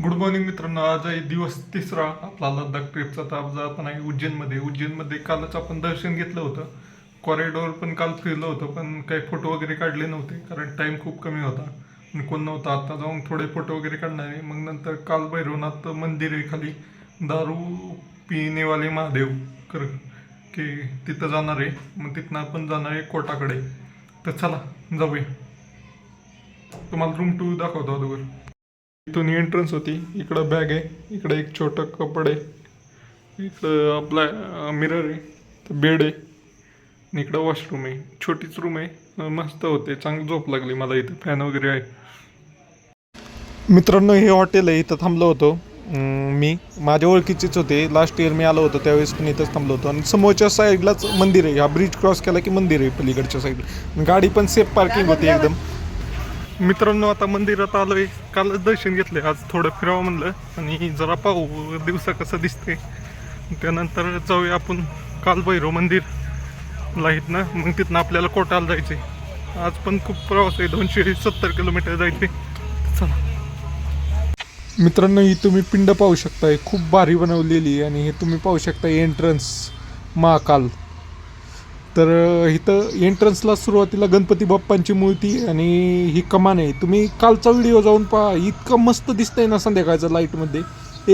Good morning मित्रांनो. आज आहे दिवस तिसरा आपला लडाख ट्रिपचा. तर आज आपण आहे उज्जैनमध्ये कालच आपण दर्शन घेतलं होतं. कॉरिडॉर पण काल फिरलं होतं, पण काही फोटो वगैरे काढले नव्हते कारण टाइम खूप कमी होता आणि कोण नव्हता. आता जाऊन थोडे फोटो वगैरे काढणार आहे. मग नंतर काल भैरवनाथ मंदिर आहे खाली, दारू पिणेवाले महादेव कर की तिथं जाणार आहे. मग तिथनं आपण जाणार आहे कोटाकडे. तर चला जाऊया. तुम्हाला रूम 2 दाखवतो अगोदर. इथून एंट्रन्स होती. इकडं बॅग आहे, इकडे एक छोटं कपड आहे, इकडं आपला मिरर आहे, बेड आहे आणि इकडं वॉशरूम आहे. छोटीच रूम आहे, मस्त होते. चांगली झोप लागली मला. इथं फॅन वगैरे आहे. मित्रांनो, हे हॉटेल आहे. इथं थांबलो होतो मी. माझ्या ओळखीचेच होते. लास्ट इयर मी आलो होतो त्यावेळेस पण इथंच थांबलो होतो. आणि समोरच्या साईडलाच मंदिर आहे. हा ब्रिज क्रॉस केला की मंदिर आहे पलीकडच्या साईडला. गाडी पण सेफ पार्किंग होती एकदम. मित्रांनो, आता मंदिरात आलोय. कालच दर्शन घेतले, आज थोडं फिरावं म्हणलं आणि जरा पाहू दिवसा कसं दिसते. त्यानंतर जाऊया आपण कालभैरव मंदिरला. इथनं मग तिथनं आपल्याला कोटाला जायचे. आज पण खूप प्रवास आहे, 270 किलोमीटर जायचे. चला मित्रांनो, ही तुम्ही पिंड पाहू शकताय, खूप भारी बनवलेली. आणि हे तुम्ही पाहू शकता एंट्रन्स महाकाल. तर इथं एंट्रन्सला सुरुवातीला गणपती बाप्पांची मूर्ती आणि ही कमान आहे. तुम्ही कालचा व्हिडिओ जाऊन पहा, इतकं मस्त दिसतंय ना संध्याकाळच्या लाईटमध्ये,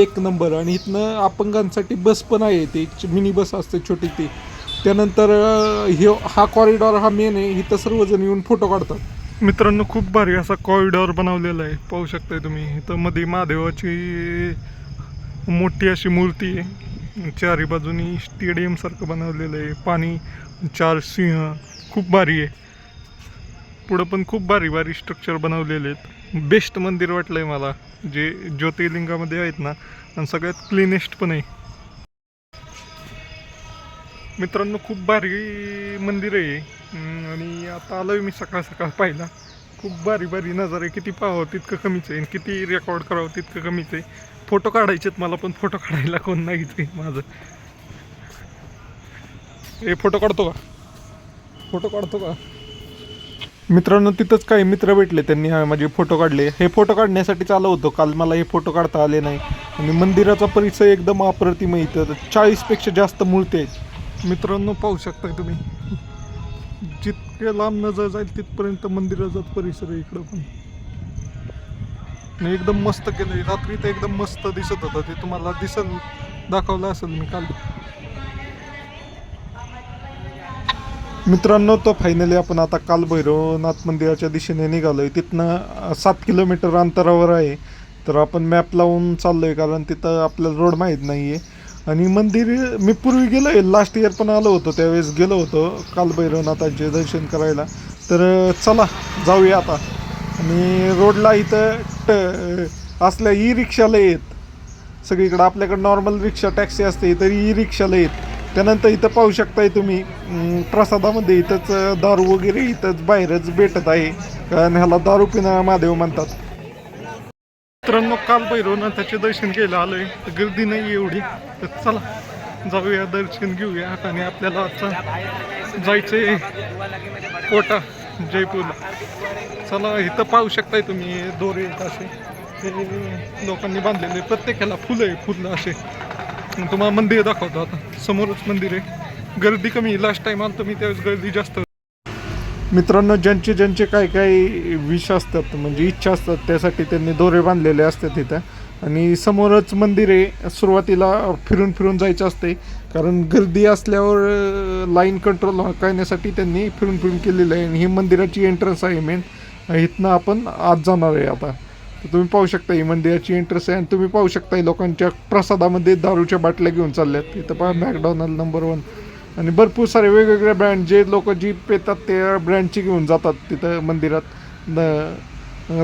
एक नंबर. आणि इथनं अपंगांसाठी बस पण आहे, ते मिनी बस असते छोटी ती. त्यानंतर हा कॉरिडॉर हा मेन आहे. इथं सर्वजण येऊन फोटो काढतात. मित्रांनो, खूप भारी असा कॉरिडॉर बनवलेला आहे, पाहू शकताय तुम्ही. इथं मध्ये महादेवाची मोठी अशी मूर्ती आहे. चारी बाजूनी स्टेडियम सारखं बनवलेलं आहे. पाणी, 4 सिंह, खूप भारी आहे. पुढं पण खूप भारी भारी स्ट्रक्चर बनवलेले आहेत. बेस्ट मंदिर वाटलंय मला, जे ज्योतिर्लिंगामध्ये आहेत ना, आणि सगळ्यात क्लीनेस्ट पण आहे. मित्रांनो, खूप भारी मंदिर आहे. आणि आता आलोय मी सकाळ सकाळ पाहिला. खूप भारी भारी नजारे. किती पाहावं तितकं कमीच आहे, किती रेकॉर्ड करावं तितकं कमीच आहे. फोटो काढायचेत मला, पण फोटो काढायला कोण नाहीच आहे माझं. हे फोटो काढतो का? मित्रांनो, तिथंच काही मित्र भेटले, त्यांनी माझे फोटो काढले. हे फोटो काढण्यासाठी आलो होतो काल, मला हे फोटो काढता आले नाही. आणि मंदिराचा परिसर एकदम अप्रतिम आहे. इथं 40पेक्षा जास्त मूर्ती आहेत. मित्रांनो, पाहू शकताय तुम्ही, जितके लांब नजर जाईल तिथपर्यंत मंदिराचा परिसर आहे. इकडं पण एकदम मस्त केलंय. रात्री तर एकदम मस्त दिसत होतं. ते तुम्हाला दाखवलं असेल मी काल. मित्रांनो, तो फायनली आपण आता कालभैरवनाथ मंदिराच्या दिशेने निघालोय. तिथनं 7 किलोमीटर अंतरावर आहे. तर आपण मॅप लावून चाललोय, कारण तिथं आपल्याला रोड माहीत नाही आहे. आणि मंदिर मी पूर्वी गेलो आहे, लास्ट इयर पण आलो होतो, त्यावेळेस गेलो होतो कालभैरवनाथांचे दर्शन करायला. तर चला जाऊया आता. आणि रोडला इथं असल्या ई रिक्षाला येत सगळीकडं. आपल्याकडे नॉर्मल रिक्षा टॅक्सी असते, तरी ई रिक्षाला येत. त्यानंतर इथं पाहू शकताय तुम्ही, प्रसादामध्ये इथंच दारू वगैरे इथंच बाहेरच भेटत आहे, कारण ह्याला दारू पिणारा महादेव म्हणतात. मित्रांनो, कालभैरवनाथाचे दर्शन घ्यायला आलोय. गर्दी नाही एवढी. तर चला जाऊया, दर्शन घेऊया. आणि आपल्याला आता जायचंय कोटा, जयपूरला. चला, इथं पाहू शकताय तुम्ही दोरे असे ते लोकांनी बांधलेले. प्रत्येकाला फुलं असे. तुम्हाला मंदिर दाखवतो आता. समोरच मंदिर आहे. गर्दी कमी. लास्ट टाइम आलो मी त्यावेळेस गर्दी जास्त. मित्रांनो, ज्यांचे काय विश असतात, म्हणजे इच्छा असतात, त्यासाठी त्यांनी दोरे बांधलेले असतात तिथं. आणि समोरच मंदिर आहे. सुरुवातीला फिरून जायचं असते, कारण गर्दी असल्यावर लाईन कंट्रोल करण्यासाठी त्यांनी फिरून केलेलं आहे. आणि ही मंदिराची एंट्रन्स आहे मेन. इथनं आपण आत जाणार आहे आता. तर तुम्ही पाहू शकता, ही मंदिराची एंट्रन्स आहे. आणि तुम्ही पाहू शकता लोकांच्या प्रसादामध्ये दारूच्या बाटल्या घेऊन चालल्यात. इथं पहा, मॅकडॉनल्ड नंबर 1 आणि भरपूर सारे वेगवेगळे ब्रँड, जे लोक जी पेतात ते ब्रँडची घेऊन जातात तिथं मंदिरात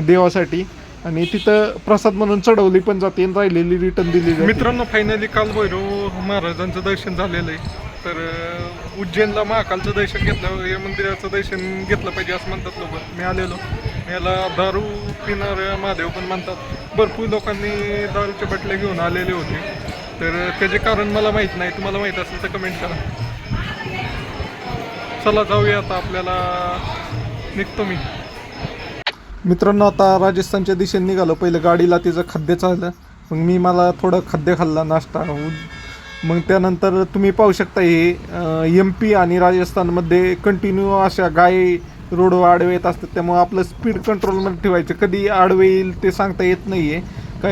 देवासाठी. आणि तिथं प्रसाद म्हणून चढवली पण जाते, राहिलेली रिटर्न दिली जाते. मित्रांनो, फायनली कालभैरव महाराजांचं दर्शन झालेलं आहे. तर उज्जैनला महाकालचं दर्शन घेतलं, या मंदिराचं दर्शन घेतलं पाहिजे असं म्हणतात लोक. मी आलेलो. याला दारू पिणाऱ्या महादेव पण म्हणतात. भरपूर लोकांनी दारूच्या बाटल्या घेऊन आलेले होते. तर त्याचे कारण मला माहीत नाही. तुम्हाला माहीत असेल तर कमेंट करा. चला जाऊया आता, आपल्याला निघतो मी. मित्रांनो, आता राजस्थानच्या दिशेने निघालो. पहिलं गाडीला तिचं खाद्य चाललं, मग मला थोडं खाद्य खाल्ला, नाश्ता. मग त्यानंतर तुम्ही पाहू शकता हे MP आणि राजस्थानमध्ये कंटिन्यू अशा गाय रोडवर आडवे येत असतात. त्यामुळे आपलं स्पीड कंट्रोलमध्ये ठेवायचं. कधी आडवे येईल ते सांगता येत नाही आहे.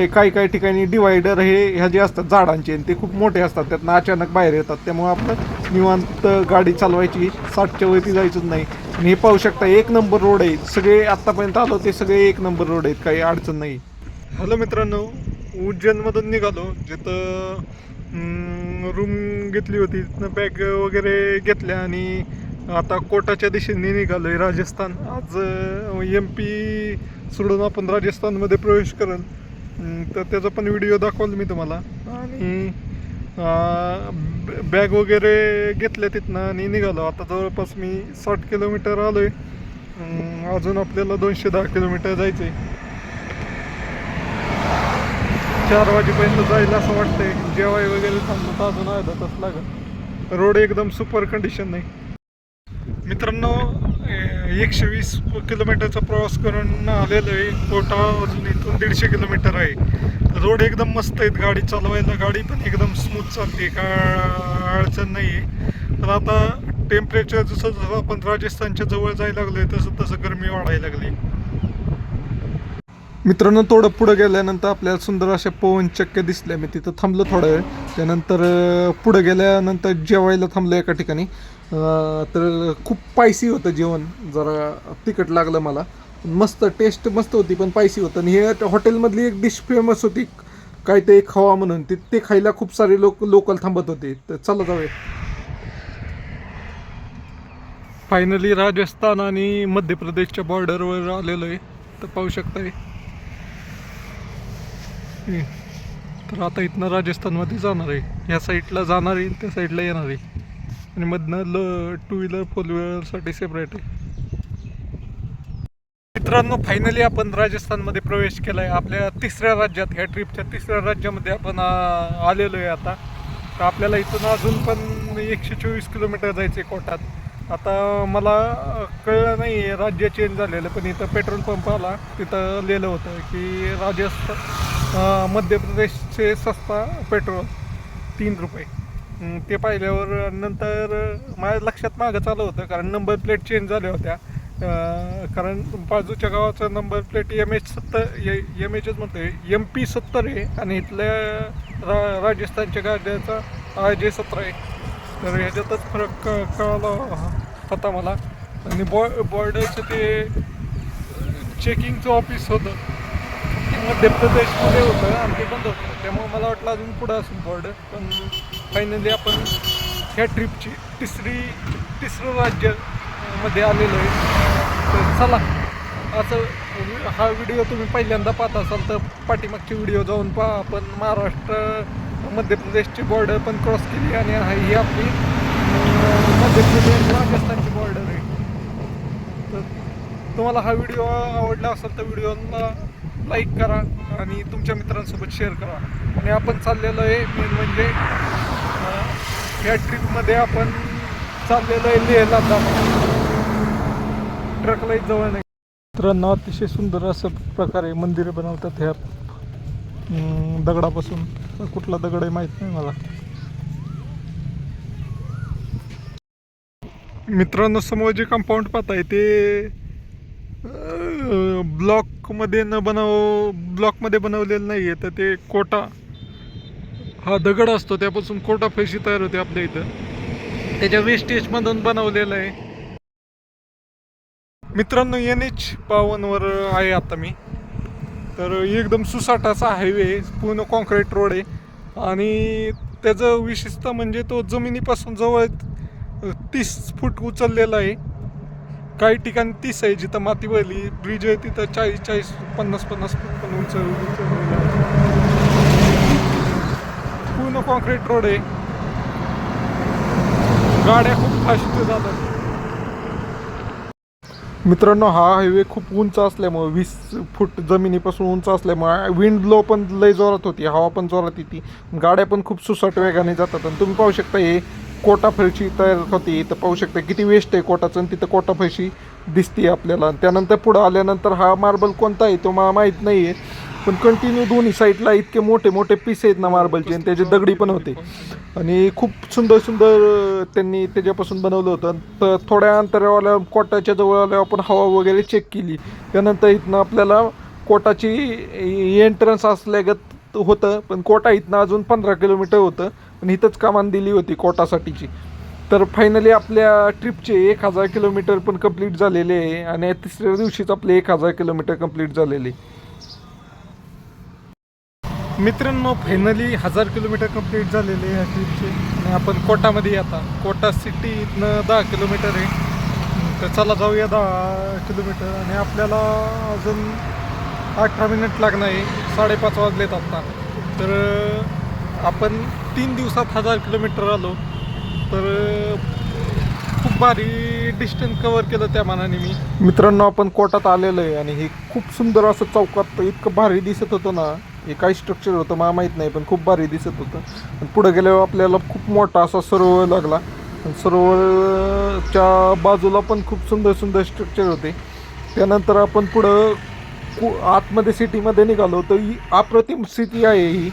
काही ठिकाणी डिवायडर ह्या जे असतात झाडांचे, ते खूप मोठे असतात, त्यातनं अचानक बाहेर येतात. त्यामुळे आपलं निवांत गाडी चालवायची, 60च्या वरती जायचंच नाही. आणि हे पाहू शकता 1 नंबर रोड आहे. सगळे आत्तापर्यंत आलो ते सगळे 1 नंबर रोड आहेत, काही अडचण नाही. हॅलो मित्रांनो, उज्जैनमधून निघालो. जिथं रूम घेतली होती, तिथनं बॅग वगैरे घेतल्या आणि आता कोटाच्या दिशेने निघालो आहे, राजस्थान. आज MP सोडून आपण राजस्थानमध्ये प्रवेश करेल, तर त्याचा पण व्हिडिओ दाखवला मी तुम्हाला. आणि बॅग वगैरे घेतल्या तिथनं आणि निघालो. आता जवळपास मी 60 किलोमीटर आलो आहे. अजून आपल्याला 210 किलोमीटर जायचं आहे. 4 वाजेपर्यंत जाईल असं वाटतंय. जेवाय वगैरे थांबलो तर अजून अर्धा तास लागेल. रोड एकदम सुपर कंडिशन नाही. मित्रांनो, 120 किलोमीटरचा प्रवास करून आलेलो आहे. कोटा अजून इथून 150 किलोमीटर आहे. रोड एकदम मस्त आहेत, गाडी चालवायला. गाडी पण एकदम स्मूथ चालते, काय अडचण नाही आहे. पण आता टेम्परेचर जसं जसं आपण राजस्थानच्या जवळ जायला लागलो आहे, तसं तसं गरमी वाढायला लागली. मित्रांनो, थोडं पुढं गेल्यानंतर आपल्याला सुंदर अशा पवनचक्क्या दिसल्या. मी तिथं थांबलो थोडा वेळ. त्यानंतर पुढं गेल्यानंतर जेवायला थांबलो एका ठिकाणी. तर खूप स्पायसी होतं जेवण, जरा तिखट लागलं मला. मस्त टेस्ट मस्त होती, पण स्पायसी होतं. आणि हे हॉटेलमधली एक डिश फेमस होती, काय ते खवा म्हणून. ते खायला खूप सारे लोकल थांबत होते. तर चला जाऊया. फायनली राजस्थान आणि मध्य प्रदेशच्या बॉर्डरवर आलेलो आहे. तर पाहू शकता. तर आता इथनं राजस्थानमध्ये जाणार आहे. ह्या साईडला जाणार आहे, त्या साईडला येणार आहे. आणि मधनं 2 व्हीलर 4 व्हीलरसाठी सेपरेट आहे. मित्रांनो, फायनली आपण राजस्थानमध्ये प्रवेश केला आहे. आपल्या 3ऱ्या राज्यात, ह्या ट्रिपच्या 3ऱ्या राज्यामध्ये आपण आलेलो आहे आता. तर आपल्याला इथून अजून पण 124 किलोमीटर जायचं आहे कोटात. आता मला कळलं नाही आहे, राज्य चेंज झालेलं, पण इथं पेट्रोल पंप आला, तिथं लिहिलं होतं की मध्य प्रदेशचे सस्ता पेट्रोल 3 रुपये. ते पाहिल्यावर नंतर माझ्या लक्षात मागं आलं होतं, कारण नंबर प्लेट चेंज झाल्या होत्या. कारण बाजूच्या गावाचा नंबर प्लेट MHच म्हणतोय, MP 70 आहे आणि इथल्या राजस्थानच्या गाड्याचा IJ 17 आहे. तर ह्याच्यातच फरक कळाला होता मला. आणि बॉर्डरचं ते चेकिंगचं ऑफिस होतं, मध्य प्रदेशमध्ये होतं आणि ते बंद होतं. त्यामुळे मला वाटलं अजून पुढं असेल बॉर्डर. पण फायनली आपण ह्या ट्रिपची तिसरं राज्यामध्ये आलेलो आहे. तर चला, असं हा व्हिडिओ तुम्ही पहिल्यांदा पाहत असाल तर पाठीमागची व्हिडिओ जाऊन पहा. आपण महाराष्ट्र मध्य प्रदेशची बॉर्डर पण क्रॉस केली आणि ही आपली मध्य प्रदेश राजस्थानची बॉर्डर आहे. तर तुम्हाला हा व्हिडिओ आवडला असेल तर व्हिडिओला लाईक करा आणि तुमच्या मित्रांसोबत शेअर करा. आणि आपण चाललेलो आहे, मेन म्हणजे ह्या ट्रिपमध्ये आपण चाललेलो आहे लेह लडाख. ट्रकलाही जवळ नाही. मित्रांनो, अतिशय सुंदर असं प्रकारे मंदिरं बनवतात ह्या दगडापासून. कुठला दगड आहे माहीत नाही मला. मित्रांनो, समोर जे कंपाऊंड पाहताय ते ब्लॉकमध्ये बनवलेलं नाही आहे. तर ते कोटा हा दगड असतो, त्यापासून कोटा फेशी तयार होते आपल्या इथं. त्याच्या वेस्टेजमधून बनवलेलं आहे. मित्रांनो, NH 52 आहे आता मी. तर एकदम सुसाटाचा हायवे, पूर्ण कॉन्क्रीट रोड आहे. आणि त्याचं विशेषतः म्हणजे तो जमिनीपासून जवळ 30 फूट उचललेला आहे. काही ठिकाणी 30 आहे, जिथं माती वळली ब्रिज आहे तिथं 40-50 फूट पण उचललेला आहे. पूर्ण कॉन्क्रीट रोड आहे. गाड्या खूप फास्ट जातात. मित्रांनो, हा हायवे खूप उंच असल्यामुळे 20 फूट जमिनीपासून उंच असल्यामुळे विंड ब्लो पण लय जोरात होती, हवा पण जोरात येते, गाड्या पण खूप सुसाट वेगाने जातात. आणि तुम्ही पाहू शकता हे कोटा फरशी तयार होते. इथं पाहू शकता किती वेस्ट आहे कोटाचं, आणि तिथं कोटा फरशी दिसते आपल्याला. त्यानंतर पुढं आल्यानंतर हा मार्बल कोणता आहे तो मला माहीत नाही आहे, पण कंटिन्यू दोन्ही साईडला इतके मोठे मोठे पीस आहेत ना मार्बलचे, आणि त्याचे दगडी पण होते. आणि खूप सुंदर सुंदर त्यांनी त्याच्यापासून बनवलं होतं. तर थोड्या अंतरावाल्या कोटाच्या जवळ आल्यावर आपण हवा वगैरे चेक केली. त्यानंतर इथनं आपल्याला कोटाची एंट्रन्स असल्यागत होतं, पण कोटा इथनं अजून 15 किलोमीटर होतं, पण इथंच कमान दिली होती कोटासाठीची. तर फायनली आपल्या ट्रिपचे 1000 किलोमीटर पण कंप्लीट झालेले आहे, आणि तिसऱ्या दिवशीच आपले 1000 किलोमीटर कंप्लीट झालेले. मित्रांनो, फायनली 1000 किलोमीटर कंप्लीट झालेले या ट्रिपचे, आणि आपण कोटामध्ये आता कोटा सिटी इथनं 10 किलोमीटर आहे. तर चला जाऊया 10 किलोमीटर, आणि आपल्याला अजून 18 मिनिट लागणार आहे. 5:30 वाजलेत आत्ता. तर आपण 3 दिवसात 1000 किलोमीटर आलो. तर खूप भारी डिस्टन्स कवर केलं त्या मानाने मी. मित्रांनो, आपण कोटात आलेलो आहे, आणि हे खूप सुंदर असं चौकात इतकं भारी दिसत होतं ना. हे काही स्ट्रक्चर होतं मला माहीत नाही, पण खूप भारी दिसत होतं. आणि पुढं गेल्यावर आपल्याला खूप मोठा असा सरोवर लागला, आणि सरोवरच्या बाजूला पण खूप सुंदर सुंदर स्ट्रक्चर होते. त्यानंतर आपण पुढं आतमध्ये सिटीमध्ये निघालो. तर ही अप्रतिम सिटी आहे. ही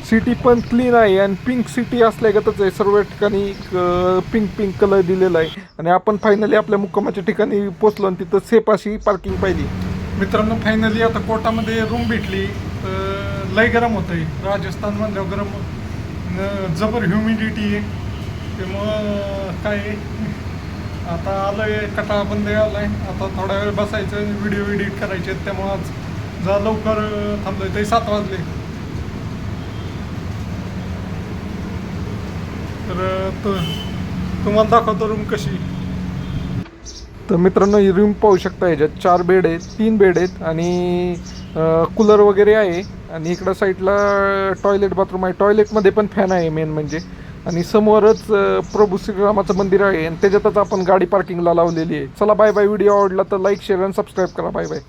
सिटी पण क्लीन आहे, आणि पिंक सिटी असल्यागतच आहे. सर्व ठिकाणी पिंक पिंक कलर दिलेला आहे. आणि आपण फायनली आपल्या मुक्कामाच्या ठिकाणी पोचलो, आणि तिथं सेफ अशी पार्किंग पाहिली. मित्रांनो, फायनली आता कोटामध्ये रूम भेटली. तर लय गरम होतं आहे. राजस्थान म्हणल्यावर गरम, जबर ह्युमिडिटी आहे. त्यामुळं काय आता आलं आहे, कटाळा बंद आला आहे. आता थोडा वेळ बसायचं, व्हिडिओ एडिट करायचे. त्यामुळं आज जा लवकर थांबलो आहे. ते 7 वाजले. तर तुम्हाला दाखवतो रूम कशी. तर मित्रांनो, ही रूम पाहू शकता. ह्याच्यात 4 बेड आहेत, 3 बेड आहेत, आणि कूलर वगैरे आहे. आणि इकडं साईडला टॉयलेट बाथरूम आहे. टॉयलेटमध्ये पण फॅन आहे मेन म्हणजे. आणि समोरच प्रभू श्रीरामाचं मंदिर आहे, आणि त्याच्यातच आपण गाडी पार्किंगला लावलेली आहे. चला बाय बाय. व्हिडिओ आवडला तर लाईक, शेअर आणि सबस्क्राईब करा. Bye bye.